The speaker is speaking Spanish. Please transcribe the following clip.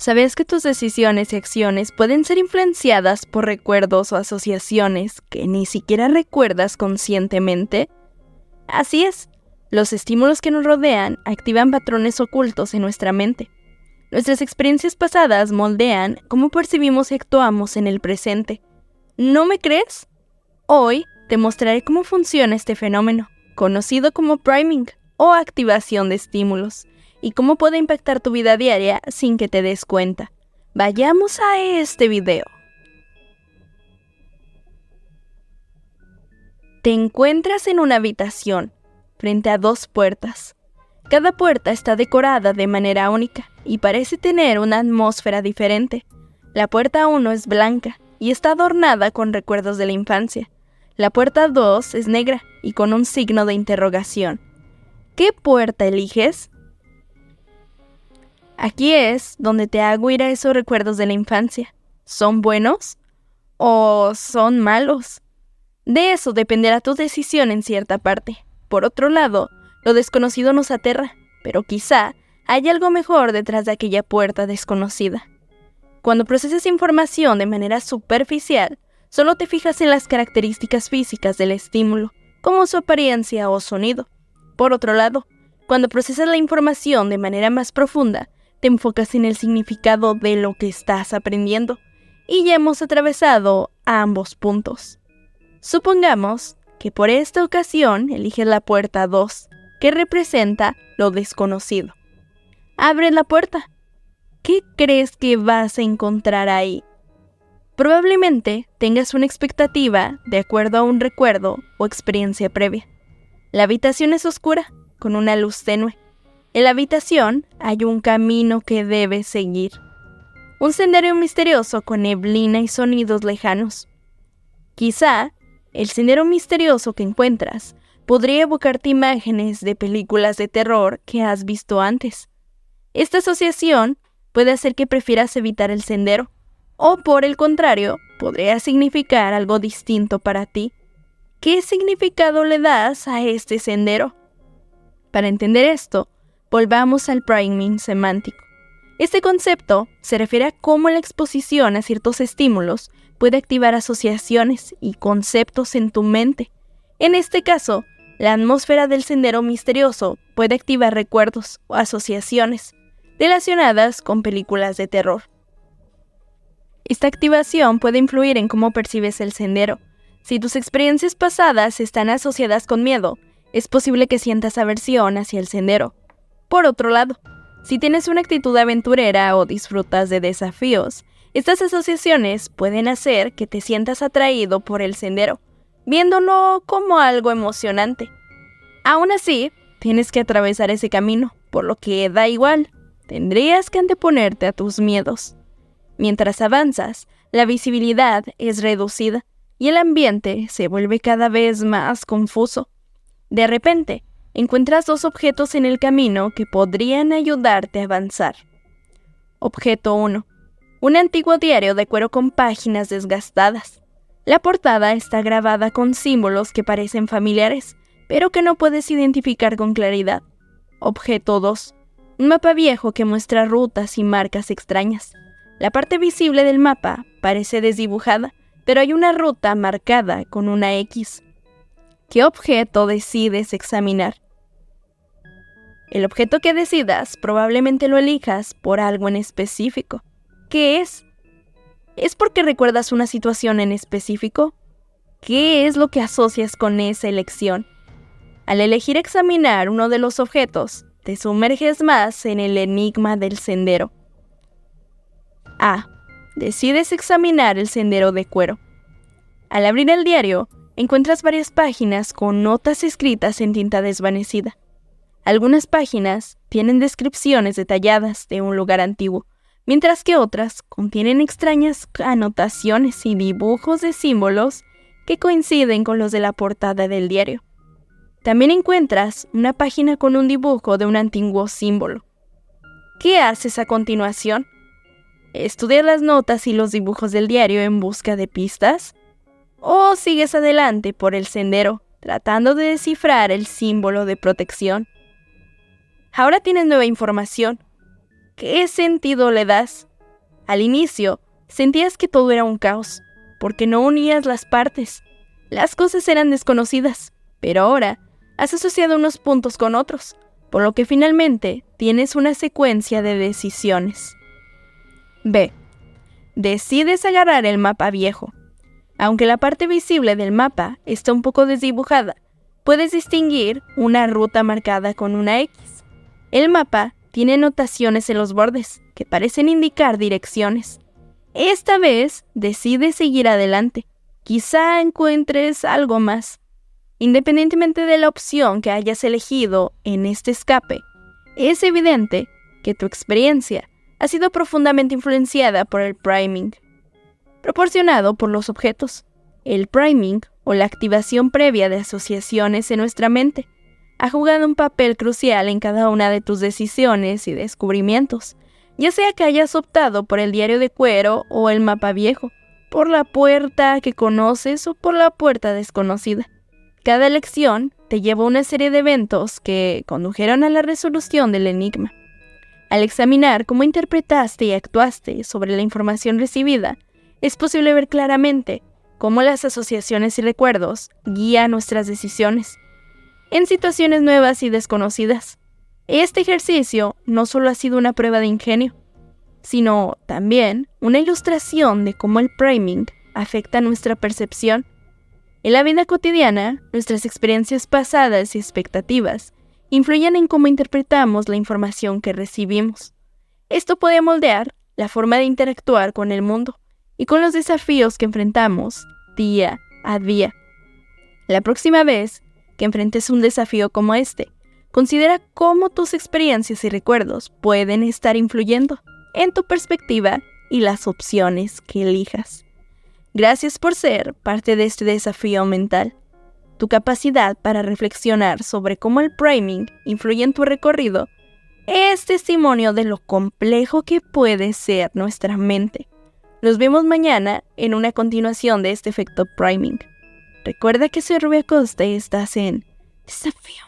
¿Sabías que tus decisiones y acciones pueden ser influenciadas por recuerdos o asociaciones que ni siquiera recuerdas conscientemente? Así es, los estímulos que nos rodean activan patrones ocultos en nuestra mente. Nuestras experiencias pasadas moldean cómo percibimos y actuamos en el presente. ¿No me crees? Hoy te mostraré cómo funciona este fenómeno, conocido como priming o activación de estímulos, y cómo puede impactar tu vida diaria sin que te des cuenta. Vayamos a este video. Te encuentras en una habitación, frente a dos puertas. Cada puerta está decorada de manera única y parece tener una atmósfera diferente. La puerta 1 es blanca y está adornada con recuerdos de la infancia. La puerta 2 es negra y con un signo de interrogación. ¿Qué puerta eliges? Aquí es donde te hago ir a esos recuerdos de la infancia. ¿Son buenos o son malos? De eso dependerá tu decisión en cierta parte. Por otro lado, lo desconocido nos aterra, pero quizá hay algo mejor detrás de aquella puerta desconocida. Cuando procesas información de manera superficial, solo te fijas en las características físicas del estímulo, como su apariencia o sonido. Por otro lado, cuando procesas la información de manera más profunda, te enfocas en el significado de lo que estás aprendiendo, y ya hemos atravesado ambos puntos. Supongamos que por esta ocasión eliges la puerta 2, que representa lo desconocido. Abre la puerta. ¿Qué crees que vas a encontrar ahí? Probablemente tengas una expectativa de acuerdo a un recuerdo o experiencia previa. La habitación es oscura, con una luz tenue. En la habitación hay un camino que debes seguir. Un sendero misterioso con neblina y sonidos lejanos. Quizá el sendero misterioso que encuentras podría evocarte imágenes de películas de terror que has visto antes. Esta asociación puede hacer que prefieras evitar el sendero, o por el contrario, podría significar algo distinto para ti. ¿Qué significado le das a este sendero? Para entender esto, volvamos al priming semántico. Este concepto se refiere a cómo la exposición a ciertos estímulos puede activar asociaciones y conceptos en tu mente. En este caso, la atmósfera del sendero misterioso puede activar recuerdos o asociaciones relacionadas con películas de terror. Esta activación puede influir en cómo percibes el sendero. Si tus experiencias pasadas están asociadas con miedo, es posible que sientas aversión hacia el sendero. Por otro lado, si tienes una actitud aventurera o disfrutas de desafíos, estas asociaciones pueden hacer que te sientas atraído por el sendero, viéndolo como algo emocionante. Aún así, tienes que atravesar ese camino, por lo que da igual, tendrías que anteponerte a tus miedos. Mientras avanzas, la visibilidad es reducida y el ambiente se vuelve cada vez más confuso. De repente, encuentras dos objetos en el camino que podrían ayudarte a avanzar. Objeto 1. Un antiguo diario de cuero con páginas desgastadas. La portada está grabada con símbolos que parecen familiares, pero que no puedes identificar con claridad. Objeto 2. Un mapa viejo que muestra rutas y marcas extrañas. La parte visible del mapa parece desdibujada, pero hay una ruta marcada con una X. ¿Qué objeto decides examinar? El objeto que decidas probablemente lo elijas por algo en específico. ¿Qué es? ¿Es porque recuerdas una situación en específico? ¿Qué es lo que asocias con esa elección? Al elegir examinar uno de los objetos, te sumerges más en el enigma del sendero. A. Decides examinar el sendero de cuero. Al abrir el diario, encuentras varias páginas con notas escritas en tinta desvanecida. Algunas páginas tienen descripciones detalladas de un lugar antiguo, mientras que otras contienen extrañas anotaciones y dibujos de símbolos que coinciden con los de la portada del diario. También encuentras una página con un dibujo de un antiguo símbolo. ¿Qué haces a continuación? ¿Estudias las notas y los dibujos del diario en busca de pistas? ¿O sigues adelante por el sendero, tratando de descifrar el símbolo de protección? Ahora tienes nueva información. ¿Qué sentido le das? Al inicio, sentías que todo era un caos, porque no unías las partes. Las cosas eran desconocidas, pero ahora has asociado unos puntos con otros, por lo que finalmente tienes una secuencia de decisiones. B. Decides agarrar el mapa viejo. Aunque la parte visible del mapa está un poco desdibujada, puedes distinguir una ruta marcada con una X. El mapa tiene notaciones en los bordes que parecen indicar direcciones. Esta vez decides seguir adelante. Quizá encuentres algo más. Independientemente de la opción que hayas elegido en este escape, es evidente que tu experiencia ha sido profundamente influenciada por el priming, proporcionado por los objetos. El priming, o la activación previa de asociaciones en nuestra mente, ha jugado un papel crucial en cada una de tus decisiones y descubrimientos, ya sea que hayas optado por el diario de cuero o el mapa viejo, por la puerta que conoces o por la puerta desconocida. Cada elección te lleva a una serie de eventos que condujeron a la resolución del enigma. Al examinar cómo interpretaste y actuaste sobre la información recibida, es posible ver claramente cómo las asociaciones y recuerdos guían nuestras decisiones en situaciones nuevas y desconocidas. Este ejercicio no solo ha sido una prueba de ingenio, sino también una ilustración de cómo el priming afecta nuestra percepción. En la vida cotidiana, nuestras experiencias pasadas y expectativas influyen en cómo interpretamos la información que recibimos. Esto puede moldear la forma de interactuar con el mundo y con los desafíos que enfrentamos día a día. La próxima vez que enfrentes un desafío como este, considera cómo tus experiencias y recuerdos pueden estar influyendo en tu perspectiva y las opciones que elijas. Gracias por ser parte de este desafío mental. Tu capacidad para reflexionar sobre cómo el priming influye en tu recorrido es testimonio de lo complejo que puede ser nuestra mente. Nos vemos mañana en una continuación de este efecto priming. Recuerda que soy Rubia Costa y estás en Desafío